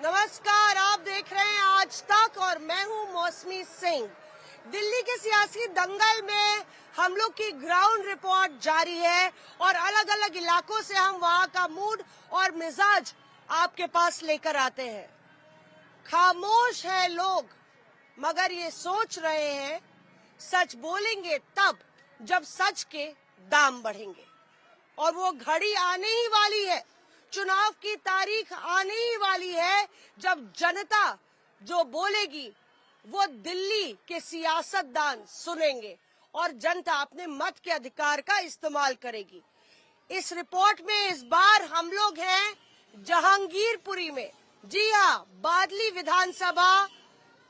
नमस्कार, आप देख रहे हैं आज तक और मैं हूं मौसमी सिंह। दिल्ली के सियासी दंगल में हम लोग की ग्राउंड रिपोर्ट जारी है और अलग अलग इलाकों से हम वहां का मूड और मिजाज आपके पास लेकर आते हैं। खामोश है लोग, मगर ये सोच रहे हैं सच बोलेंगे तब जब सच के दाम बढ़ेंगे। और वो घड़ी आने ही वाली है, चुनाव की तारीख आने ही वाली है जब जनता जो बोलेगी वो दिल्ली के सियासतदान सुनेंगे और जनता अपने मत के अधिकार का इस्तेमाल करेगी। इस रिपोर्ट में इस बार हम लोग हैं जहांगीरपुरी में। जी हाँ, बादली विधानसभा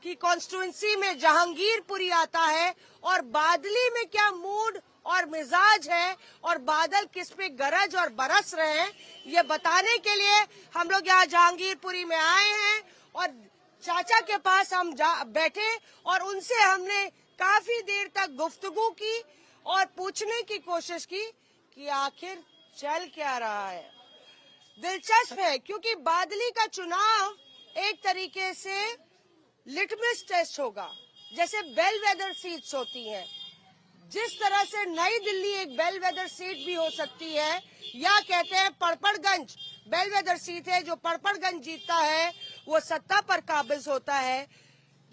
की कॉन्स्टिट्यूंसी में जहांगीरपुरी आता है और बादली में क्या मूड और मिजाज है और बादल किस पे गरज और बरस रहे हैं, ये बताने के लिए हम लोग यहाँ जहांगीरपुरी में आए हैं। और चाचा के पास हम बैठे और उनसे हमने काफी देर तक गुफ्तगू की और पूछने की कोशिश की कि आखिर चल क्या रहा है। दिलचस्प है क्योंकि बादली का चुनाव एक तरीके से लिटमस टेस्ट होगा, जैसे बेलवेदर सीट्स होती हैं। जिस तरह से नई दिल्ली एक बेलवेदर सीट भी हो सकती है, या कहते हैं पड़पड़गंज बेलवेदर सीट है, जो पड़पड़गंज जीतता है वो सत्ता पर काबिज होता है।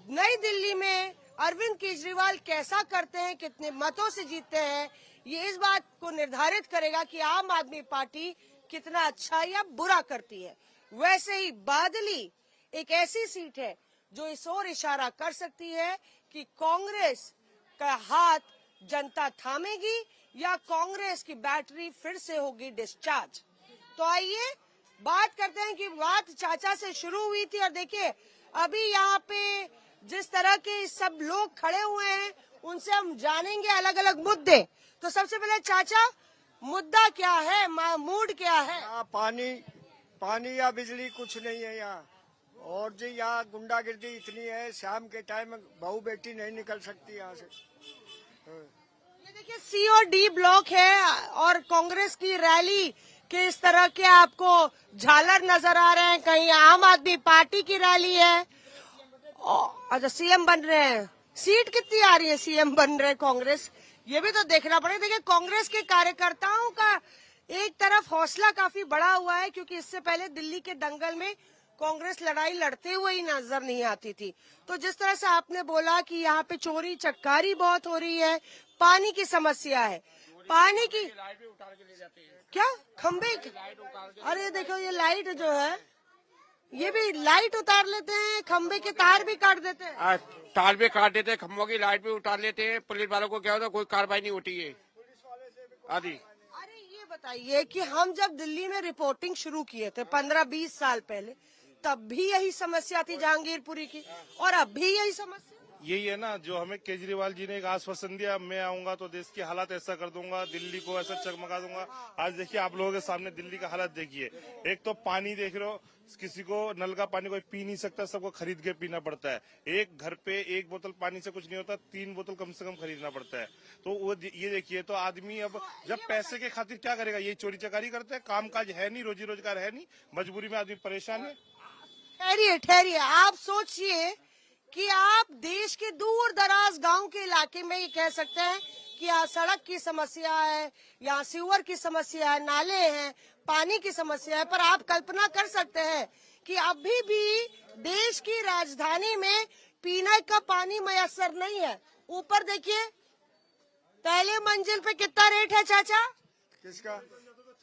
नई दिल्ली में अरविंद केजरीवाल कैसा करते हैं, कितने मतों से जीतते हैं, ये इस बात को निर्धारित करेगा कि आम आदमी पार्टी कितना अच्छा या बुरा करती है। वैसे ही बादली एक ऐसी सीट है जो इस ओर इशारा कर सकती है कि कांग्रेस का हाथ जनता थामेगी या कांग्रेस की बैटरी फिर से होगी डिस्चार्ज। तो आइए बात करते हैं कि बात चाचा से शुरू हुई थी और देखिए अभी यहाँ पे जिस तरह के सब लोग खड़े हुए हैं उनसे हम जानेंगे अलग अलग मुद्दे। तो सबसे पहले चाचा, मुद्दा क्या है, मूड क्या है? पानी या बिजली कुछ नहीं है यहाँ। और जी यहाँ गुंडागिर्दी इतनी है, शाम के टाइम बहू बेटी नहीं निकल सकती यहाँ से। ये देखिए सी और डी ब्लॉक है और कांग्रेस की रैली के इस तरह के आपको झालर नजर आ रहे हैं। कहीं आम आदमी पार्टी की रैली है। अच्छा, सीएम बन रहे हैं। सीट कितनी आ रही है सीएम बन रहे कांग्रेस, ये भी तो देखना पड़ेगा। देखिए कांग्रेस के कार्यकर्ताओं का एक तरफ हौसला काफी बढ़ा हुआ है क्योंकि इससे पहले दिल्ली के दंगल में कांग्रेस लड़ाई लड़ते हुए ही नजर नहीं आती थी। तो जिस तरह से आपने बोला कि यहाँ पे चोरी चक्कारी बहुत हो रही है, पानी की समस्या है, पानी की क्या खंबे, अरे देखो ये लाइट जो है ये भी लाइट उतार लेते हैं, खंबे के तार भी काट देते हैं। तार भी काट देते हैं, खंभों की लाइट भी उतार लेते हैं। पुलिस वालों को क्या होता है, कोई कार्रवाई नहीं होती है आदि। अरे ये बताइए कि हम जब दिल्ली में रिपोर्टिंग शुरू किए थे 15-20 साल पहले, तब भी यही समस्या थी जहांगीरपुरी की और अब भी यही समस्या। यही है ना जो हमें केजरीवाल जी ने एक आश्वासन दिया, मैं आऊंगा तो देश की हालत ऐसा कर दूंगा, दिल्ली को ऐसा चकमका दूंगा। आज देखिए आप लोगों के सामने दिल्ली का हालत देखिए। एक तो पानी देख रहे हो, किसी को नल का पानी कोई पी नहीं सकता, सबको खरीद के पीना पड़ता है। एक घर पे एक बोतल पानी से कुछ नहीं होता, 3 बोतल कम से कम खरीदना पड़ता है। तो वो ये देखिए, तो आदमी अब जब पैसे के खातिर क्या करेगा, ये चोरी चकारी करते हैं, काम काज है नहीं, रोजी रोजगार है नहीं, मजबूरी में आदमी परेशान है। ठहरिए, आप सोचिए कि आप देश के दूर दराज गांव के इलाके में ये कह सकते हैं कि यहाँ सड़क की समस्या है, यहाँ सीवर की समस्या है, नाले हैं, पानी की समस्या है, पर आप कल्पना कर सकते हैं कि अभी भी देश की राजधानी में पीने का पानी मयसर नहीं है। ऊपर देखिए, पहले मंजिल पे कितना रेट है चाचा? किसका?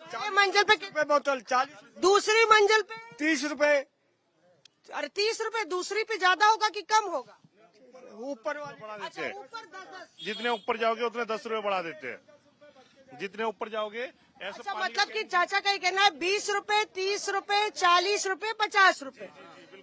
पहले मंजिल पे कितने बोतल 40, दूसरी मंजिल पे 30 रुपए। अरे 30 रुपए दूसरी पे ज्यादा होगा कि कम होगा? ऊपर वाले बढ़ा देते अच्छा, हैं, ऊपर 10-10। जितने ऊपर जाओगे उतने 10 रुपए बढ़ा देते हैं, जितने ऊपर जाओगे ऐसा। अच्छा, मतलब कि चाचा का ये कहना है 20 रुपए, 30 रुपए, 40 रुपए, 50 रुपए,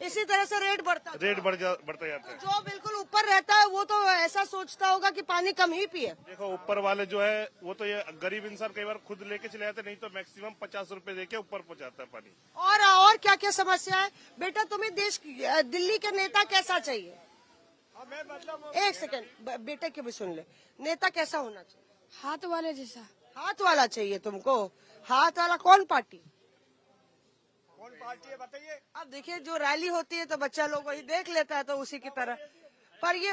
इसी तरह से रेट बढ़ता जाता है। जो बिल्कुल ऊपर रहता है वो तो ऐसा सोचता होगा कि पानी कम ही पिए। देखो ऊपर वाले जो है वो तो ये गरीब इंसान कई बार खुद लेके चले जाते, नहीं तो मैक्सिमम 50 रुपए देके ऊपर पहुंचाता है पानी। और क्या क्या समस्या है बेटा? तुम्हें दिल्ली के नेता कैसा चाहिए? एक सेकंड, बेटे के भी सुन ले। नेता कैसा होना चाहिए? हाथ वाले जैसा। हाथ वाला चाहिए तुमको? हाथ वाला कौन पार्टी? कौन पार्टी है बताइए। अब देखिए जो रैली होती है तो बच्चा लोग वही देख लेता है, तो उसी की तरह। पर ये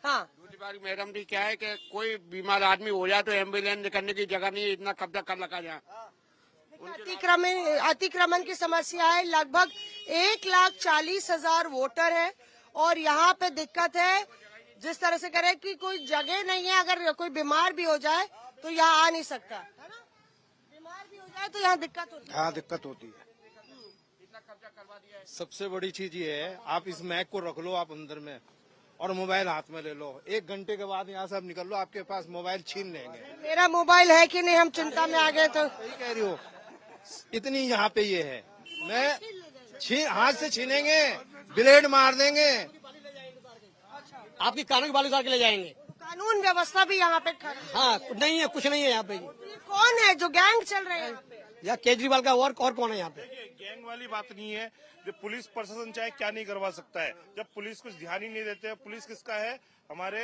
हाँ, दूसरी बात मैडम जी क्या है कि कोई बीमार आदमी हो जाए तो एम्बुलेंस करने की जगह नहीं है, इतना कब्जा कर रखा जाए। अतिक्रमण की समस्या है। लगभग 1,40,000 वोटर है और यहाँ पे दिक्कत है, जिस तरह से करे कि कोई जगह नहीं है। अगर कोई बीमार भी हो जाए तो यहाँ आ नहीं सकता, है ना? बीमार भी हो जाए तो यहाँ दिक्कत होती है। हाँ दिक्कत होती है। सबसे बड़ी चीज ये है, आप इस मैक को रख लो आप अंदर में और मोबाइल हाथ में ले लो, 1 घंटे के बाद यहाँ से आप निकल लो, आपके पास मोबाइल छीन लेंगे। मेरा मोबाइल है कि नहीं, हम चिंता में आ गए तो। सही कह रही हो, इतनी यहाँ पे ये है। मैं हाथ से छीनेंगे, ब्लेड मार देंगे। आपकी कानून बालू उतार के ले जाएंगे। कानून व्यवस्था भी यहाँ पे खराब है। हाँ नहीं है, कुछ नहीं है यहाँ पे। ये कौन है जो गैंग चल रहे हैं यहाँ पे? या केजरीवाल का और कौन है यहाँ पे? गैंग वाली बात नहीं है। जो पुलिस प्रशासन चाहे क्या नहीं करवा सकता है, जब पुलिस कुछ ध्यान ही नहीं देते हैं। पुलिस किसका है? हमारे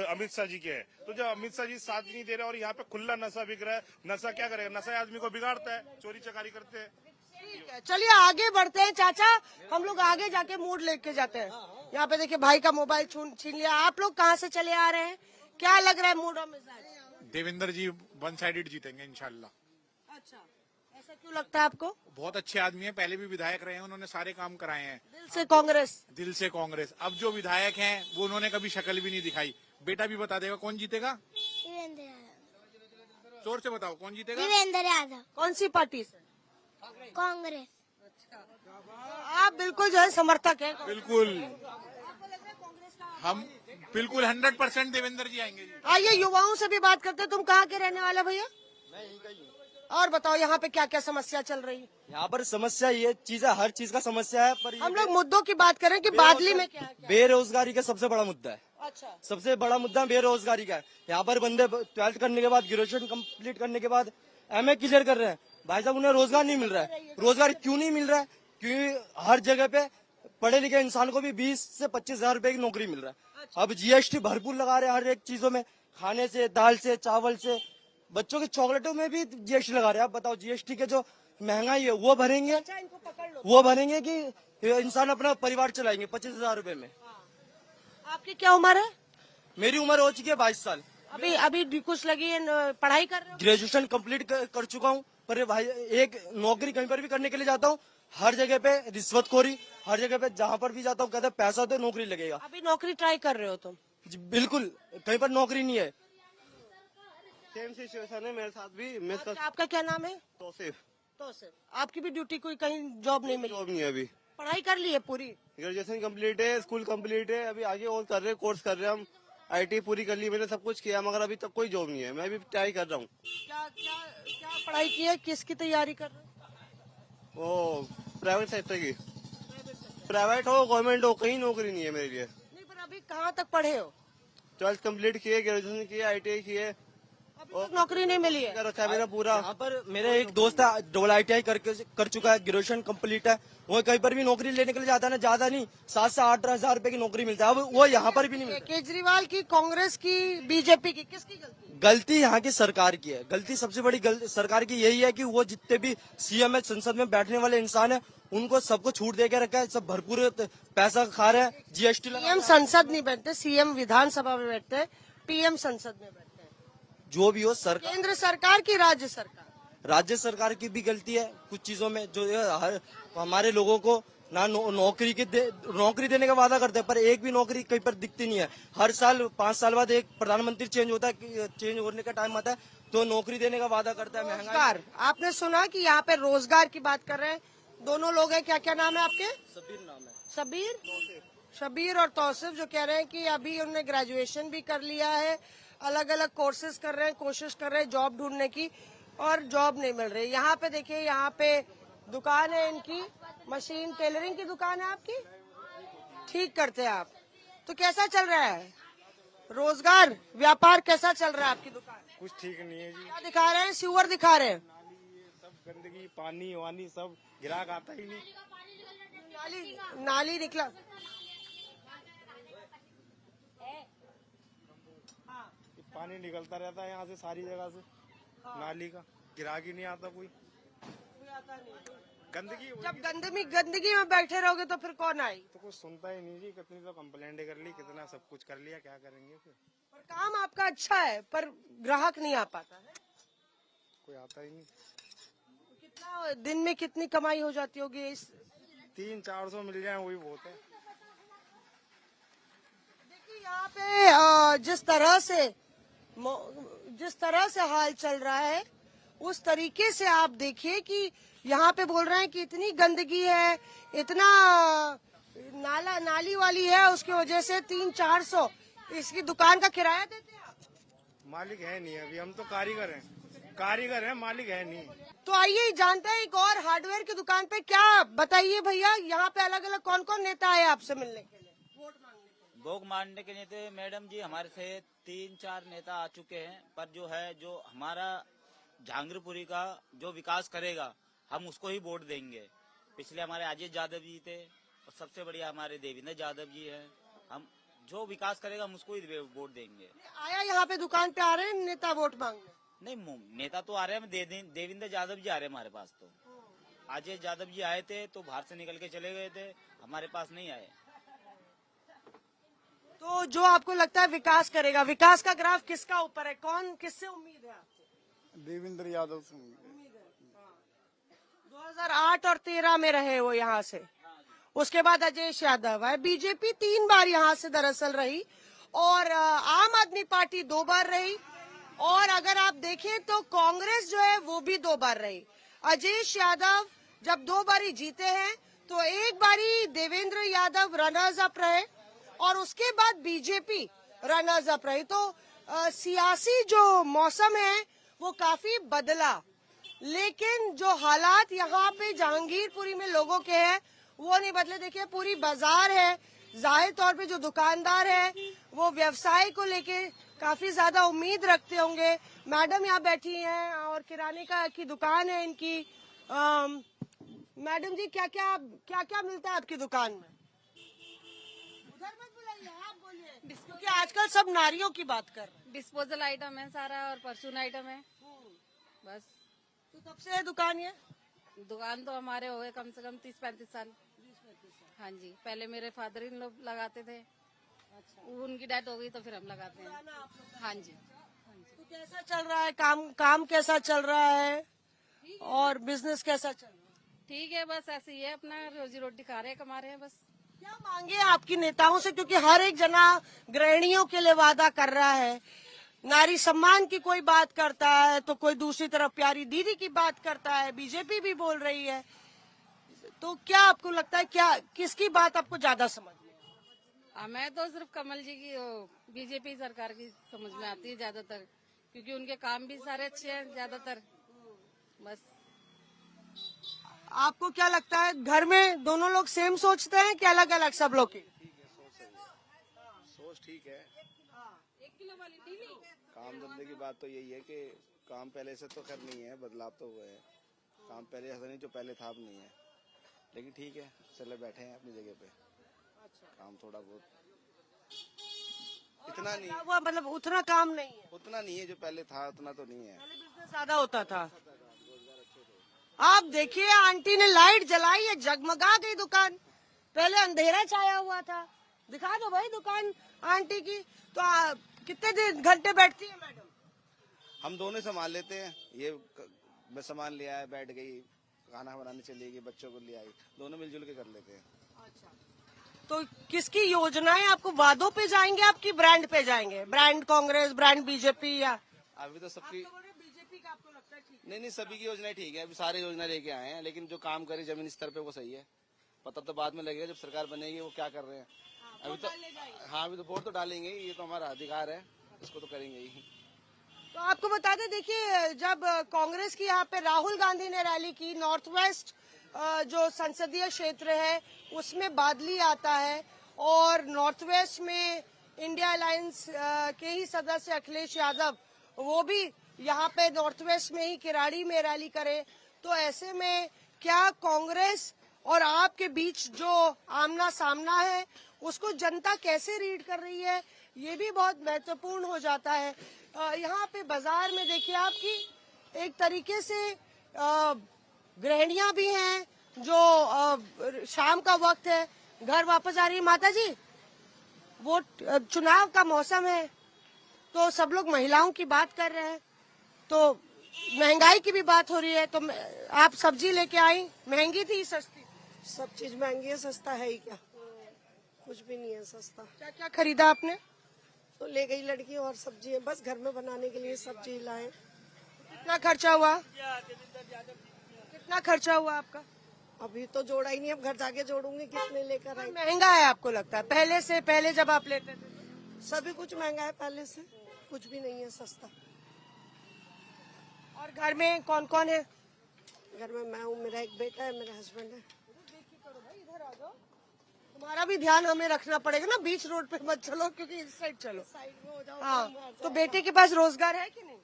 अमित शाह जी के है। तो जब अमित शाह जी साथ नहीं दे रहे और यहाँ पे खुला नशा बिक रहा है, नशा क्या करेगा? नशा आदमी को बिगाड़ता है, चोरी चकारी करते हैं। ठीक है, चलिए आगे बढ़ते हैं चाचा। हम लोग आगे जाके मूड लेके जाते हैं। यहाँ पे देखिए भाई का मोबाइल छीन लिया। आप लोग कहाँ से चले आ रहे हैं? क्या लग रहा है मूड और मिजाज? देवेंद्र जी 1 साइडेड जीतेंगे इंशाल्लाह। अच्छा, ऐसा क्यों लगता है आपको? बहुत अच्छे आदमी हैं, पहले भी विधायक रहे हैं, उन्होंने सारे काम कराए हैं। दिल से कांग्रेस। दिल से कांग्रेस। अब जो विधायक हैं वो उन्होंने कभी शक्ल भी नहीं दिखाई। बेटा भी बता देगा कौन जीतेगा। देवेंद्र यादव। जोर से बताओ कौन जीतेगा। देवेंद्र यादव। कौन सी पार्टी से? कांग्रेस। आप बिल्कुल जो है समर्थक है। बिल्कुल, हम बिल्कुल 100% देवेंद्र जी आएंगे जी। आइए युवाओं से भी बात करते हैं। तुम कहाँ के रहने वाले भैया? मैं यहीं का ही हूँ। और बताओ यहाँ पे क्या क्या समस्या चल रही है? यहाँ पर समस्या ये चीज है, हर चीज का समस्या है, पर हम लोग मुद्दों की बात करें कि बादली में क्या है? बेरोजगारी का सबसे बड़ा मुद्दा है। अच्छा, सबसे बड़ा मुद्दा बेरोजगारी का है। यहाँ पर बंदे 12th करने के बाद, ग्रेजुएशन कंप्लीट करने के बाद MA क्लियर कर रहे हैं, भाई साहब उन्हें रोजगार नहीं मिल रहा है। रोजगार क्यों नहीं मिल रहा है? क्योंकि हर जगह पे पढ़े लिखे इंसान को भी 20 से 25,000 रुपए की नौकरी मिल रहा है। अब GST भरपूर लगा रहे हैं हर एक चीजों में, खाने से, दाल से, चावल से, बच्चों की चॉकलेटों में भी GST लगा रहे हैं। आप बताओ GST के जो महंगाई है वो भरेंगे, इनको पकड़ लो। वो भरेंगे कि इंसान अपना परिवार चलाएंगे 25,000 रुपए में? आपकी क्या उम्र है? मेरी उम्र हो चुकी है 22 साल। अभी कुछ लगी है, पढ़ाई कर रहे हो? ग्रेजुएशन कंप्लीट कर चुका हूँ, पर भाई एक नौकरी कहीं पर भी करने के लिए जाता हूँ, हर जगह पे रिश्वतखोरी, हर जगह पे जहाँ पर भी जाता हूँ कहते हैं पैसा तो नौकरी लगेगा। अभी नौकरी ट्राई कर रहे हो तुम? जी, बिल्कुल कहीं पर नौकरी नहीं है। सेम सिचुएशन है मेरे साथ भी। आपका क्या नाम है? तौसीफ। आपकी भी ड्यूटी कोई कहीं जॉब नहीं मिली? जॉब नहीं है अभी। पढ़ाई कर ली है पूरी? ग्रेजुएशन कंप्लीट है, स्कूल कंप्लीट है, अभी आगे और कर रहे हैं, कोर्स कर रहे हैं हम। IT पूरी कर ली मैंने, सब कुछ किया, मगर अभी तक कोई जॉब नहीं है। मैं भी ट्राई कर रहा हूँ। क्या पढ़ाई की है? किसकी तैयारी कर रहे हो? वो प्राइवेट सेक्टर की, प्राइवेट हो गवर्नमेंट हो, कहीं नौकरी नहीं है मेरे लिए। नहीं, पर अभी कहाँ तक पढ़े हो? 12th कंप्लीट किए, ग्रेजुएशन किए, ITI किए, अभी तक नौकरी नहीं मिली है? कर रखा है मेरा पूरा। यहाँ पर मेरा एक दोस्त है, ITI कर चुका है, ग्रेजुएशन कंप्लीट है, वो कहीं पर भी नौकरी लेने के लिए जाता है ना, ज्यादा नहीं 7 से 8 हजार रुपए की नौकरी मिलता है। अब वो यहाँ पर भी नहीं मिलता। केजरीवाल की, कांग्रेस की, बीजेपी की, किसकी गलती? गलती यहाँ की सरकार की है। गलती सबसे बड़ी सरकार की यही है कि वो जितने भी CM है, संसद में बैठने वाले इंसान है, उनको सबको छूट दे के रखा है, सब भरपूर पैसा खा रहे हैं। GST PM संसद नहीं बैठते, CM विधानसभा में बैठते हैं, PM संसद में बैठते हैं। जो भी हो सरकार, केंद्र सरकार की, राज्य सरकार की भी गलती है कुछ चीजों में। जो हमारे लोगों को ना नौकरी देने का वादा करते हैं, पर एक भी नौकरी कहीं पर दिखती नहीं है। हर साल 5 साल बाद एक प्रधानमंत्री चेंज होता है, चेंज होने का टाइम आता है तो नौकरी देने का वादा करता है। महंगाई। आपने सुना कि यहाँ पे रोजगार की बात कर रहे हैं, दोनों लोग हैं। क्या क्या नाम है आपके? सबीर नाम है। शबीर और तौसीफ, जो कह रहे हैं कि अभी उन्होंने ग्रेजुएशन भी कर लिया है, अलग अलग कोर्सेज कर रहे हैं, कोशिश कर रहे हैं जॉब ढूंढने की, और जॉब नहीं मिल रही। यहाँ पे देखिए, यहाँ पे दुकान है इनकी, मशीन टेलरिंग की दुकान है आपकी, ठीक करते हैं आप। तो कैसा चल रहा है रोजगार, व्यापार कैसा चल रहा है आपकी दुकान? कुछ ठीक नहीं है जी। क्या दिखा रहे हैं? सीवर दिखा रहे हैं? सब गंदगी, पानी वानी सब, ग्राहक आता ही नहीं। नाली निकला। पानी निकलता रहता है यहाँ से, सारी जगह से, नाली का। ग्राहक ही नहीं आता कोई। गंदगी जब गंदगी में बैठे रहोगे तो फिर कौन आई? तो कुछ सुनता ही नहीं जी। कितनी तो कंप्लेंट कर ली, कितना सब कुछ कर लिया, क्या करेंगे फिर? और काम आपका अच्छा है पर ग्राहक नहीं आ पाता है। कोई आता ही नहीं। कितना दिन में कितनी कमाई हो जाती होगी इस? 300-400 मिल जाए वही बहुत है। देखिए यहाँ पे जिस तरह से हाल चल रहा है उस तरीके से आप देखिए कि यहाँ पे बोल रहे हैं कि इतनी गंदगी है, इतना नाली वाली है, उसकी वजह से 300-400 इसकी दुकान का किराया देते हैं आप? मालिक है नहीं अभी, हम तो कारीगर हैं, मालिक है नहीं। तो आइए जानते हैं एक और हार्डवेयर की दुकान पे क्या बताइए भैया, यहाँ पे अलग अलग कौन कौन नेता आए आपसे मिलने के लिए, वोट मांगने के लिए? वोट मांगने के लिए मैडम जी हमारे से 3-4 नेता आ चुके हैं, पर जो हमारा जहांगीरपुरी का जो विकास करेगा हम उसको ही वोट देंगे। पिछले हमारे अजय यादव जी थे और सबसे बढ़िया हमारे देवेंद्र यादव जी हैं। हम जो विकास करेगा हम उसको ही वोट देंगे। आया यहाँ पे दुकान पे आ रहे हैं नेता वोट मांगने? नहीं, नेता तो आ रहे हैं, देवेंद्र यादव जी आ रहे हैं हमारे पास। तो अजय यादव जी आए थे तो बाहर से निकल के चले गए थे, हमारे पास नहीं आए। तो जो आपको लगता है विकास करेगा, विकास का ग्राफ किसका ऊपर है, कौन किससे उम्मीद है आपको? देवेंद्र यादव से। 2008 और 13 में रहे वो यहाँ से, उसके बाद अजय यादव है। बीजेपी 3 बार यहाँ से दरअसल रही और आम आदमी पार्टी 2 बार रही, और अगर आप देखें तो कांग्रेस जो है वो भी 2 बार रही। अजय यादव जब 2 बारी जीते हैं तो एक बारी देवेंद्र यादव रनर्स अप रहे और उसके बाद बीजेपी रनर्स अप रही। तो सियासी जो मौसम है वो काफी बदला, लेकिन जो हालात यहाँ पे जहांगीरपुरी में लोगों के हैं वो नहीं बदले। देखिए पूरी बाजार है, जाहिर तौर पे जो दुकानदार है वो व्यवसाय को लेके काफी ज्यादा उम्मीद रखते होंगे। मैडम यहाँ बैठी हैं और किराने की दुकान है इनकी। मैडम जी क्या क्या मिलता है आपकी दुकान में? उधर मत बुलाइए, आप बोलिए, क्योंकि आजकल सब नारियों की बात कर रहे हैं। डिस्पोजल आइटम है सारा और परचून आइटम है बस। तो कब से है दुकान ये? दुकान तो हमारे हो गए कम से कम 30-35 साल। हाँ जी, पहले मेरे फादर इन लोग लगाते थे। अच्छा। उनकी डेथ हो गई तो फिर हम लगाते हैं। हाँ जी। तो कैसा चल रहा है काम कैसा चल रहा है और बिजनेस कैसा चल रहा है? ठीक है, बस ऐसे ही है, अपना रोजी रोटी खा रहे हैं, कमा रहे हैं बस। क्या मांगे आपकी नेताओं से, क्योंकि हर एक जना गृहिणियों के लिए वादा कर रहा है, नारी सम्मान की कोई बात करता है तो कोई दूसरी तरफ प्यारी दीदी की बात करता है, बीजेपी भी बोल रही है। तो क्या आपको लगता है क्या किसकी बात आपको ज्यादा समझ में? मैं तो सिर्फ कमल जी की बीजेपी सरकार की समझ में आती है ज्यादातर, क्योंकि उनके काम भी सारे अच्छे हैं ज्यादातर बस। आपको क्या लगता है घर में दोनों लोग सेम सोचते हैं कि अलग अलग सब लोग की? सोच ठीक है। 1 किलो वाली टीवी। काम धंधे की बात तो यही है कि काम पहले से तो खैर नहीं है, बदलाव तो हुए है। काम पहले ऐसा नहीं जो पहले था अब नहीं है, लेकिन ठीक है, चले बैठे हैं अपनी जगह पे। काम थोड़ा बहुत इतना नहीं हुआ, मतलब उतना काम नहीं है, उतना नहीं है जो पहले था, उतना तो नहीं है। पहले बिजनेस ज्यादा होता था। आप देखिए आंटी ने लाइट जलाई है, जगमगा गई दुकान, पहले अंधेरा छाया हुआ था। दिखा दो भाई दुकान आंटी की। तो कितने घंटे बैठती है मैडम? हम दोनों संभाल लेते हैं, ये मैं सामान ले आया, बैठ गई, खाना बनाने चली गई, बच्चों को ले आई, दोनों मिलजुल के कर लेते हैं। अच्छा, तो किसकी योजनाएं आपको वादों पे जाएंगे, आपकी ब्रांड पे जाएंगे? ब्रांड कांग्रेस, ब्रांड बीजेपी, या अभी तो सबकी बीजेपी का आपको लगता है ठीक? नहीं, सभी की योजनाएं ठीक है। अभी सारे योजना लेके आए हैं, लेकिन जो काम करे जमीन स्तर पे वो सही है। पता तो बाद में लगेगा जब सरकार बनेगी वो क्या कर रहे हैं। अभी तो हाँ, अभी तो वोट तो डालेंगे ही, ये तो हमारा अधिकार है, इसको तो करेंगे ही। तो आपको बता दें, देखिए जब कांग्रेस की यहाँ पे राहुल गांधी ने रैली की, नॉर्थ वेस्ट जो संसदीय क्षेत्र है उसमें बादली आता है और नॉर्थ वेस्ट में इंडिया अलायंस के ही सदस्य अखिलेश यादव वो भी यहाँ पे नॉर्थ वेस्ट में ही किराड़ी में रैली करे। तो ऐसे में क्या कांग्रेस और आपके बीच जो आमना सामना है उसको जनता कैसे रीड कर रही है, ये भी बहुत महत्वपूर्ण हो जाता है। यहाँ पे बाजार में देखिए आपकी एक तरीके से गृहिणियां भी हैं जो शाम का वक्त है, घर वापस आ रही है। माता जी, वो चुनाव का मौसम है तो सब लोग महिलाओं की बात कर रहे हैं, तो महंगाई की भी बात हो रही है, तो आप सब्जी लेके आई, महंगी थी सस्ती? सब चीज महंगी है, सस्ता है ही क्या? कुछ भी नहीं है सस्ता। क्या क्या खरीदा आपने? तो ले गई लड़की और सब्जी है, बस घर में बनाने के लिए सब्जी लाए। कितना खर्चा हुआ? कितना खर्चा हुआ आपका? अभी तो जोड़ा ही नहीं, अब घर जाके जोड़ूंगी कितने लेकर आए। महंगा है आपको लगता है पहले से? पहले जब आप लेते थे सभी कुछ महंगा है पहले से, कुछ भी नहीं है सस्ता। और घर में कौन कौन है? घर में मैं हूँ, मेरा एक बेटा है, मेरा हस्बैंड है। तुम्हारा भी ध्यान हमें रखना पड़ेगा ना, बीच रोड पे मत चलो, क्योंकि इस साइड चलो। साइड में हो जाओ। हाँ, तो बेटे के पास रोजगार है कि नहीं?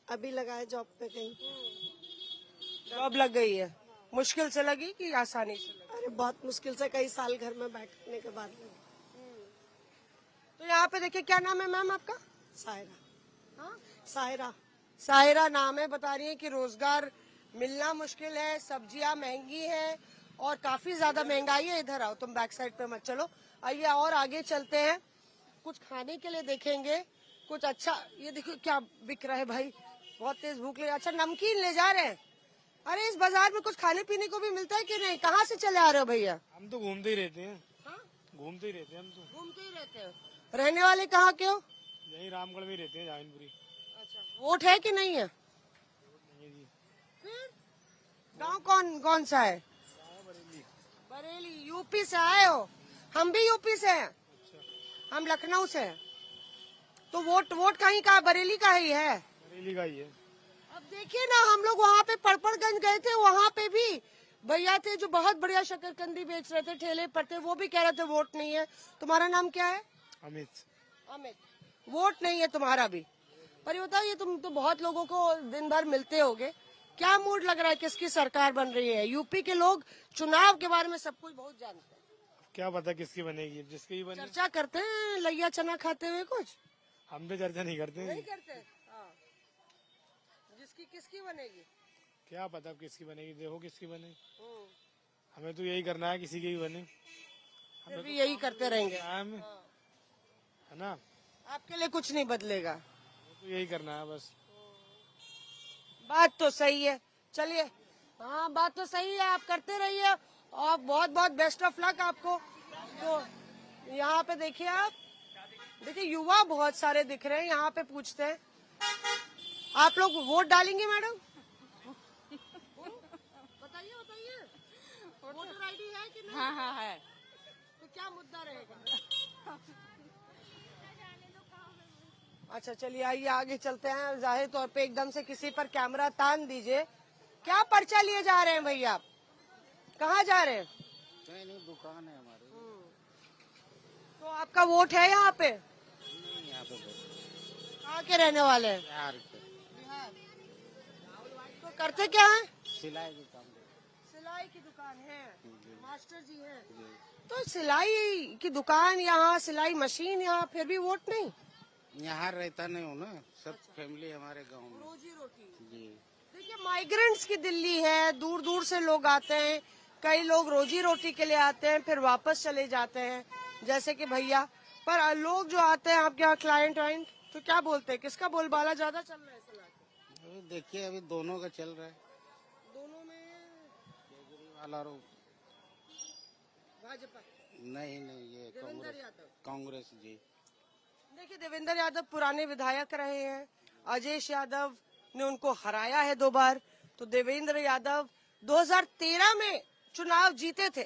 अभी लगा है जॉब पे कहीं। जॉब लग गई है? मुश्किल से लगी कि आसानी से लगी? अरे बहुत मुश्किल से, कई साल घर में बैठने के बाद लगी। तो यहाँ पे देखिए, क्या नाम है मैम आपका? सायरा। हाँ, सायरा। साहिरा नाम है। बता रही है कि रोजगार मिलना मुश्किल है, सब्जियां महंगी है और काफी ज्यादा महंगाई है। इधर आओ, तुम बैक साइड पे मत चलो, आइए और आगे चलते हैं, कुछ खाने के लिए देखेंगे कुछ अच्छा। ये देखो क्या बिक रहा है भाई, बहुत तेज भूख लगी। अच्छा, नमकीन ले जा रहे हैं? अरे इस बाजार में कुछ खाने पीने को भी मिलता है कि नहीं? कहाँ से चले आ रहे हो भैया? हम तो घूमते ही रहते हैं। हाँ? घूमते ही रहते हैं हम तो। घूमते ही रहते हो? रहने वाले कहाँ के हो? यही रामगढ़ में रहते हैं, जाहिनपुरी। अच्छा, वोट है कि नहीं है? फिर गाँव कौन कौन सा है? बरेली। यूपी से आए हो? हम भी यूपी से हैं, हम लखनऊ से हैं। तो वोट कहीं का? बरेली का ही है? बरेली का ही है। अब देखिए ना, हम लोग वहाँ पे पड़पड़गंज गए थे, वहाँ पे भी भैया थे जो बहुत बढ़िया शकरकंदी बेच रहे थे, ठेले पर थे, वो भी कह रहे थे वोट नहीं है। तुम्हारा नाम क्या है? अमित। अमित। वोट नहीं है तुम्हारा भी, पर ये बताइए, तुम तो बहुत लोगों को दिन भर मिलते होगे, क्या मूड लग रहा है, किसकी सरकार बन रही है? यूपी के लोग चुनाव के बारे में सब कुछ बहुत जानते हैं, क्या पता किसकी बनेगी, जिसकी भी बने। चर्चा करते हैं लैया चना खाते हुए कुछ? हम तो चर्चा नहीं करते। नहीं करते? हाँ। जिसकी किसकी बनेगी क्या पता किसकी बनेगी, देखो किसकी बने। हमें तो यही करना है, किसी की भी बने, हमें भी यही करते रहेंगे, है ना? आपके लिए कुछ नहीं बदलेगा, तो यही करना है बस। बात तो सही है, चलिए। हाँ, बात तो सही है, आप करते रहिए और बहुत बहुत बेस्ट ऑफ लक आपको। तो यहाँ पे देखिए, आप देखिए युवा बहुत सारे दिख रहे हैं, यहाँ पे पूछते हैं, आप लोग वोट डालेंगे मैडम? बताइए बताइए, वोटर आईडी है कि नहीं? हाँ हाँ है। तो क्या मुद्दा रहेगा? अच्छा चलिए, आइए आगे चलते हैं। जाहिर तौर पे एकदम से किसी पर कैमरा तान दीजिए। क्या पर्चा लिए जा रहे हैं भैया आप? कहाँ जा रहे हैं? नहीं, दुकान है हमारी। तो आपका वोट है यहाँ पे? नहीं, यहाँ पे कहाँ के रहने वाले हैं? बिहार के। बिहार। तो करते क्या हैं? सिलाई की काम। सिलाई की दुकान है, मास्टर जी है। तो सिलाई की दुकान यहाँ, सिलाई मशीन यहाँ, फिर भी वोट नहीं? यहाँ रहता नहीं हूँ ना, सब फैमिली हमारे गांव में। रोजी रोटी जी। देखिए, माइग्रेंट्स की दिल्ली है, दूर दूर से लोग आते हैं, कई लोग रोजी रोटी के लिए आते हैं, फिर वापस चले जाते हैं, जैसे कि भैया। पर लोग जो आते हैं आपके यहाँ, क्लाइंट वाइंट, तो क्या बोलते हैं, किसका बोलबाला ज्यादा चल रहा है इस इलाके में? देखिए अभी दोनों का चल रहा है। दोनों में केजरीवाल और भाजपा? नहीं, ये देवेंद्र यादव। कांग्रेस जी। देखिए, देवेंद्र यादव पुराने विधायक रहे हैं, अजयेश यादव ने उनको हराया है 2 बार। तो देवेंद्र यादव 2013 में चुनाव जीते थे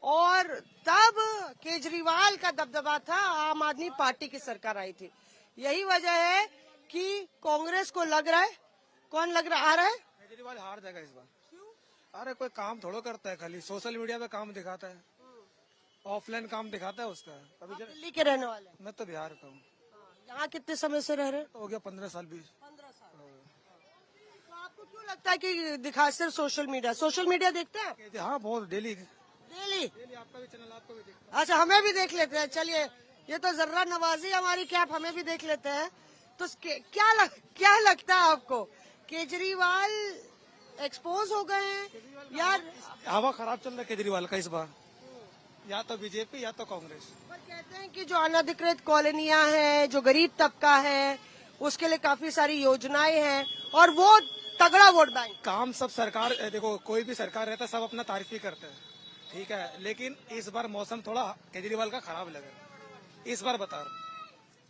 और तब केजरीवाल का दबदबा था, आम आदमी पार्टी की सरकार आई थी। यही वजह है कि कांग्रेस को लग रहा है, कौन लग रहा आ रहा है, केजरीवाल हार जाएगा इस बार। अरे कोई काम थोड़ा करता है, खाली सोशल मीडिया पे काम दिखाता है, ऑफलाइन काम दिखाता है उसका। आप दिल्ली के रहने वाले? मैं तो बिहार का हूँ। यहाँ कितने समय से रह रहे हैं? तो हो गया 15 साल 20। 15 साल। तो आपको क्यों लगता है कि दिखा सिर्फ सोशल मीडिया देखते हैं? हाँ, बहुत डेली आपका भी चैनल, आपको भी देखते। अच्छा, हमें भी देख लेते हैं। चलिए, ये तो जर्रा नवाजी हमारी, क्या आप हमें भी देख लेते हैं? तो क्या लगता है आपको, केजरीवाल एक्सपोज हो गए हैं यार। हवा खराब चल रहा है केजरीवाल का इस बार, या तो बीजेपी या तो कांग्रेस। पर कहते हैं कि जो अनधिकृत कॉलोनियां हैं, जो गरीब तबका है, उसके लिए काफी सारी योजनाएं हैं और वो तगड़ा वोट बैंक। काम सब सरकार, देखो कोई भी सरकार रहता है सब अपना तारीफ ही करते हैं, ठीक है, लेकिन इस बार मौसम थोड़ा केजरीवाल का खराब लगा। इस बार बता रहा हूँ,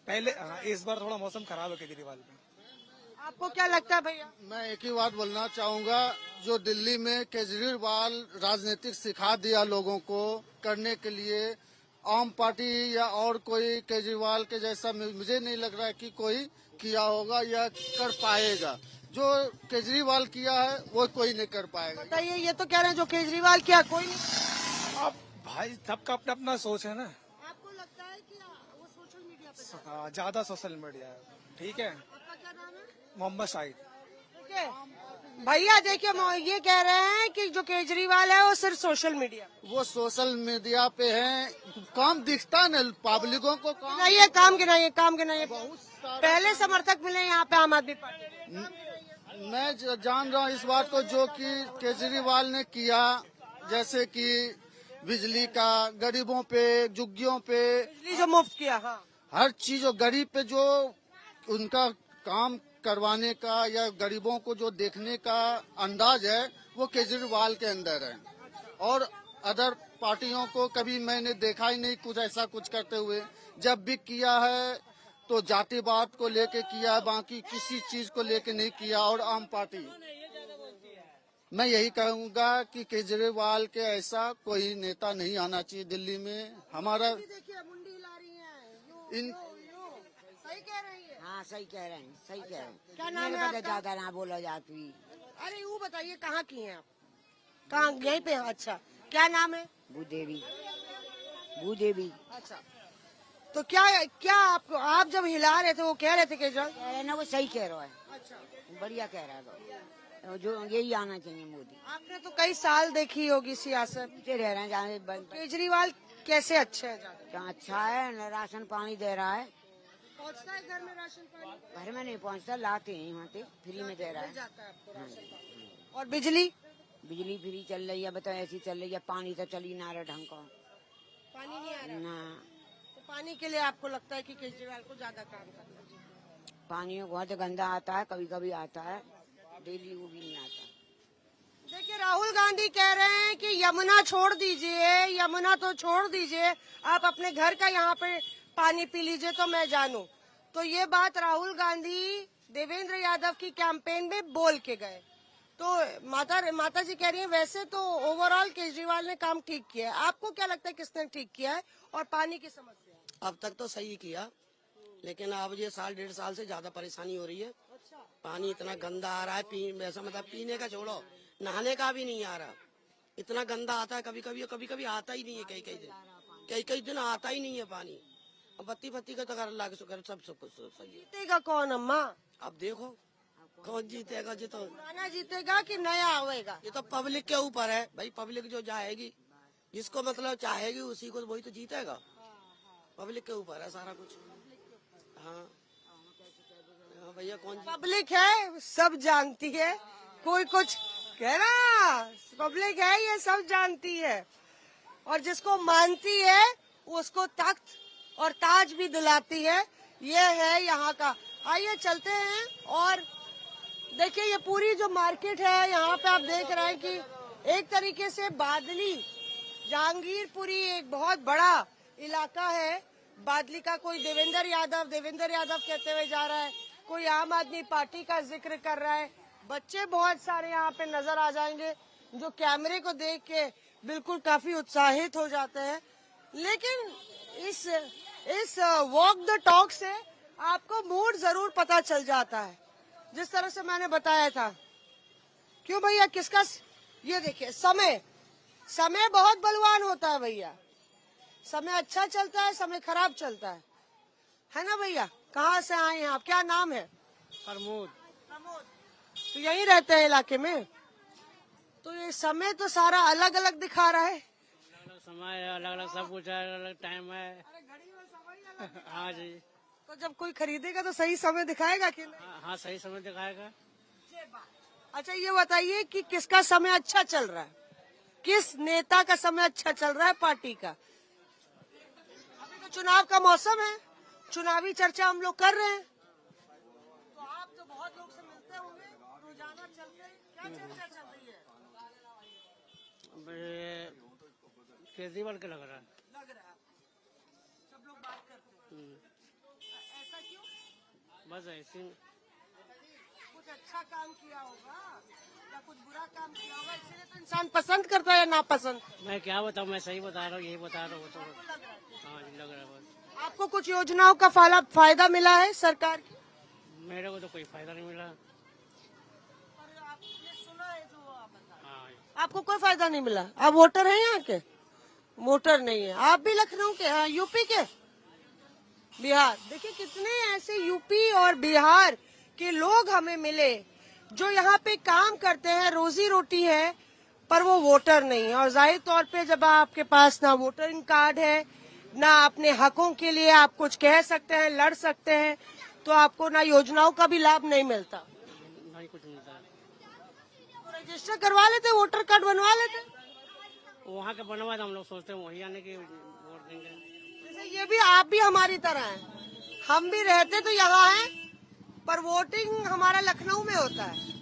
पहले इस बार थोड़ा मौसम खराब है केजरीवाल का। आपको क्या लगता है भैया? मैं एक ही बात बोलना चाहूंगा, जो दिल्ली में केजरीवाल राजनीतिक सिखा दिया लोगों को करने के लिए, आम पार्टी या और कोई केजरीवाल के जैसा मुझे नहीं लग रहा है कि कोई किया होगा या कर पाएगा। जो केजरीवाल किया है वो कोई नहीं कर पाएगा। बताइए, ये तो कह रहे हैं जो केजरीवाल किया कोई नहीं। अब भाई सबका अपना अपना सोच है ना। आपको लगता है कि वो सोशल मीडिया पे हाँ, ज्यादा सोशल मीडिया है, ठीक है। आपका क्या नाम है? मोहम्मद शाहिद। ठीक है भैया, देखिए ये कह रहे हैं कि जो केजरीवाल है वो सिर्फ सोशल मीडिया, वो सोशल मीडिया पे है, काम दिखता है ना पब्लिकों को। काम गिनाइए, काम गिनाइए, काम गिनाइए। पहले समर्थक मिले यहाँ पे आम आदमी पार्टी। मैं जान रहा हूँ इस बात को, जो कि केजरीवाल ने किया, जैसे कि बिजली का गरीबों पे, झुग्गियों पे, बिजली जो मुफ्त किया, हाँ, हर चीज गरीब पे जो उनका काम करवाने का या गरीबों को जो देखने का अंदाज है वो केजरीवाल के अंदर है। और अदर पार्टियों को कभी मैंने देखा ही नहीं कुछ ऐसा कुछ करते हुए। जब भी किया है तो जातिवाद को लेके किया है, बाकी किसी चीज को लेके नहीं किया। और आम पार्टी, मैं यही कहूंगा कि केजरीवाल के ऐसा कोई नेता नहीं आना चाहिए दिल्ली में। हमारा देखिए मुंडी हिला रही है, इन सही कह रही है। हाँ सही कह रहे हैं, सही कह रहे हैं। क्या नाम है आपका? ज्यादा ना बोला जाती। अरे वो बताइए कहाँ की हैं आप? कहाँ? यहीं पे? अच्छा, क्या नाम है? भूदेवी। भूदेवी। अच्छा, तो क्या आपको, आप जब हिला रहे थे वो कह रहे थे केजरीवाल? कह रहे ना, वो सही कह रहा है। अच्छा, बढ़िया कह रहा है, जो यही आना चाहिए मोदी। आपने तो कई साल देखी होगी सियासत, रह रहे हैं जहाँ केजरीवाल कैसे अच्छे हैं? जहाँ अच्छा है न, राशन पानी दे रहा है। पहुँचता है घर में राशन पानी? घर में नहीं पहुँचता, लाते हैं यहाँ से, फ्री में दे रहा है। जाता है आपको राशन पानी। और बिजली? बिजली फ्री चल रही है, बताओ ऐसी चल रही है। पानी तो चल ही ना रहा ढंग का, पानी नहीं आ रहा ना। तो पानी के लिए आपको लगता है कि केजरीवाल को ज्यादा काम करना चाहिए? पानी बहुत गंदा आता है, कभी कभी आता है, डेली वो भी नहीं आता। देखिए राहुल गांधी कह रहे हैं कि यमुना छोड़ दीजिए, यमुना तो छोड़ दीजिए, आप अपने घर का यहाँ पे पानी पी लीजिए तो मैं जानूं। तो ये बात राहुल गांधी देवेंद्र यादव की कैंपेन में बोल के गए। तो माता जी कह रही है वैसे तो ओवरऑल केजरीवाल ने काम ठीक किया है। आपको क्या लगता है किसने ठीक किया है? और पानी की समस्या अब तक तो सही किया, लेकिन अब ये साल 1.5 साल से ज्यादा परेशानी हो रही है। पानी इतना गंदा आ रहा है, वैसा मतलब पीने का छोड़ो, नहाने का भी नहीं आ रहा। इतना गंदा आता है, कभी कभी आता ही नहीं है। कई दिन आता ही नहीं है पानी। अब बत्ती का तो अल्लाह का शुक्र सब कुछ सही है। जीतेगा कौन अम्मा? अब देखो कौन जीतेगा। जी तो पुराना जीतेगा कि नया आएगा? ये तो पब्लिक के ऊपर है भाई। पब्लिक जो जाएगी, जिसको मतलब चाहेगी उसी को, वही तो जीतेगा। पब्लिक के ऊपर है सारा कुछ। हाँ भैया, कौन पब्लिक है सब जानती है, कोई कुछ कह रहा, पब्लिक है ये सब जानती है। और जिसको मानती है उसको तख्त और ताज भी दिलाती है। ये है यहाँ का। आइए चलते हैं और देखिए ये पूरी जो मार्केट है, यहाँ पे आप देख रहे हैं कि एक तरीके से बादली जहांगीरपुरी एक बहुत बड़ा इलाका है। बादली का कोई देवेंद्र यादव कहते हुए जा रहा है, कोई आम आदमी पार्टी का जिक्र कर रहा है। बच्चे बहुत सारे यहाँ पे नजर आ जाएंगे जो कैमरे को देख के बिल्कुल काफी उत्साहित हो जाते हैं। लेकिन इस वॉक द टॉक से आपको मूड जरूर पता चल जाता है, जिस तरह से मैंने बताया था। क्यों भैया? किसका? ये देखिए समय बहुत बलवान होता है भैया। समय अच्छा चलता है, समय खराब चलता है ना भैया? कहाँ से आए हैं आप? क्या नाम है? प्रमोद। तो यहीं रहते हैं इलाके में? तो ये समय तो सारा अलग अलग दिखा रहा है। समय है, अलग अलग सब कुछ है, अलग अलग टाइम है। हाँ जी। तो जब कोई खरीदेगा तो सही समय दिखाएगा कि नहीं? हाँ, सही समय दिखाएगा। अच्छा ये बताइए कि किसका समय अच्छा चल रहा है, किस नेता का समय अच्छा चल रहा है पार्टी का? अभी तो चुनाव का मौसम है, चुनावी चर्चा हम लोग कर रहे हैं, तो आप तो बहुत लोग से मिलते होंगे, रोजाना चलते हैं, क्या चर्चा चल रही है? केजरीवाल का लग रहा है। सब लोग बात करते हैं, ऐसा क्यों? बस ऐसे कुछ अच्छा काम किया होगा या कुछ बुरा काम किया होगा, इसलिए तो इंसान पसंद करता है या नापसंद? मैं क्या बताऊं, मैं सही बता रहा हूँ, यही बता रहा हूँ तो हाँ जी लग रहा है बस। आपको कुछ योजनाओं का फायदा मिला है सरकार की? मेरे को तो कोई फायदा नहीं मिला। आपने सुना है जो आप बता? हाँ आपको कोई फायदा नहीं मिला? आप वोटर हैं यहाँ के? वोटर नहीं है। आप भी लखनऊ के? हाँ, यूपी के? बिहार? देखिए कितने ऐसे यूपी और बिहार के लोग हमें मिले जो यहाँ पे काम करते हैं, रोजी रोटी है, पर वो वोटर नहीं है। और जाहिर तौर पे जब आपके पास ना वोटरिंग कार्ड है, ना अपने हकों के लिए आप कुछ कह सकते हैं, लड़ सकते हैं, तो आपको ना योजनाओं का भी लाभ नहीं मिलता। नहीं कुछ मिलता है। तो रजिस्टर करवा लेते, वोटर कार्ड बनवा लेते। वहाँ के बनवा हम लोग सोचते हैं वही आने की वोट देंगे। जैसे ये भी आप भी हमारी तरह हैं, हम भी रहते तो यहाँ हैं, पर वोटिंग हमारा लखनऊ में होता है।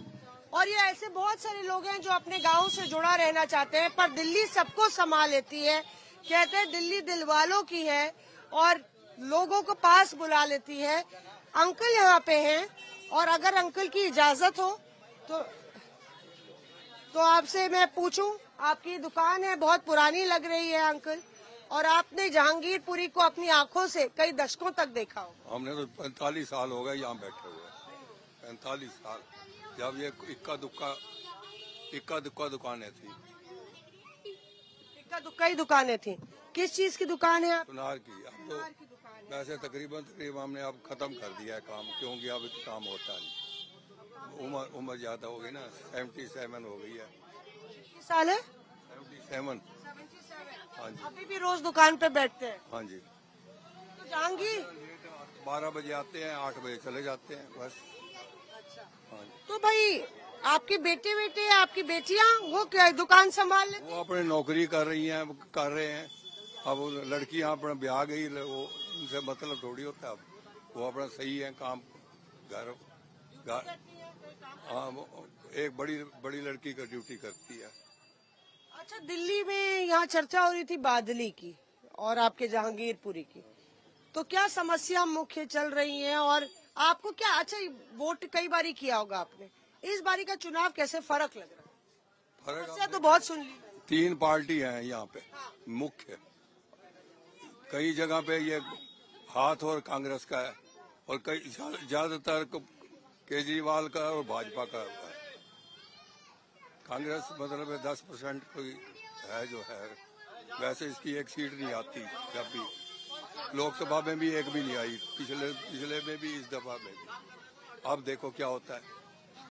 और ये ऐसे बहुत सारे लोग हैं जो अपने गांव से जुड़ा रहना चाहते हैं, पर दिल्ली सबको संभाल लेती है। कहते हैं दिल्ली दिल वालों की है और लोगों को पास बुला लेती है। अंकल यहाँ पे हैं और अगर अंकल की इजाजत हो तो आपसे मैं पूछूं, आपकी दुकान है, बहुत पुरानी लग रही है अंकल, और आपने जहांगीरपुरी को अपनी आंखों से कई दशकों तक देखा हो। हमने तो 45 साल हो गए यहाँ बैठे हुए, 45 साल। जब ये इक्का दुक्का दुकानें थी, इक्का दुक्का ही दुकानें थी। किस चीज की दुकान है आप? सुनार की। अब तो वैसे तकरीबन हमने अब खत्म कर दिया है काम, क्योंकि अब काम होता नहीं। उम्र ज्यादा हो गई ना, 77 हो गई है। किस साल है? 77। हाँ जी। अभी भी रोज दुकान पे बैठते हैं? हाँ जी। तो जहांगीर 12 बजे आते हैं, 8 बजे चले जाते हैं बस। हाँ जी। तो भाई आपके बेटे आपकी बेटियां वो क्या दुकान संभाल लेते? वो अपनी नौकरी कर रहे हैं। अब लड़कियां अपना ब्याह गई, वो उनसे मतलब थोड़ी होता है। अब वो अपना सही है काम, घर हाँ, एक बड़ी लड़की का ड्यूटी करती है। अच्छा, दिल्ली में यहाँ चर्चा हो रही थी बादली की और आपके जहांगीरपुरी की, तो क्या समस्या मुख्य चल रही है और आपको क्या? अच्छा, वोट कई बारी किया होगा आपने, इस बारी का चुनाव कैसे फर्क लग रहा है? समस्या तो बहुत सुन ली। 3 पार्टी हैं यहाँ पे मुख्य, कई जगह पे ये हाथ और कांग्रेस का है, और कई ज्यादातर केजरीवाल का और भाजपा का है। कांग्रेस मतलब 10% कोई है जो है। वैसे इसकी एक सीट नहीं आती, जब भी लोकसभा में भी एक भी नहीं आई, पिछले में भी, इस दफा में भी। अब देखो क्या होता है।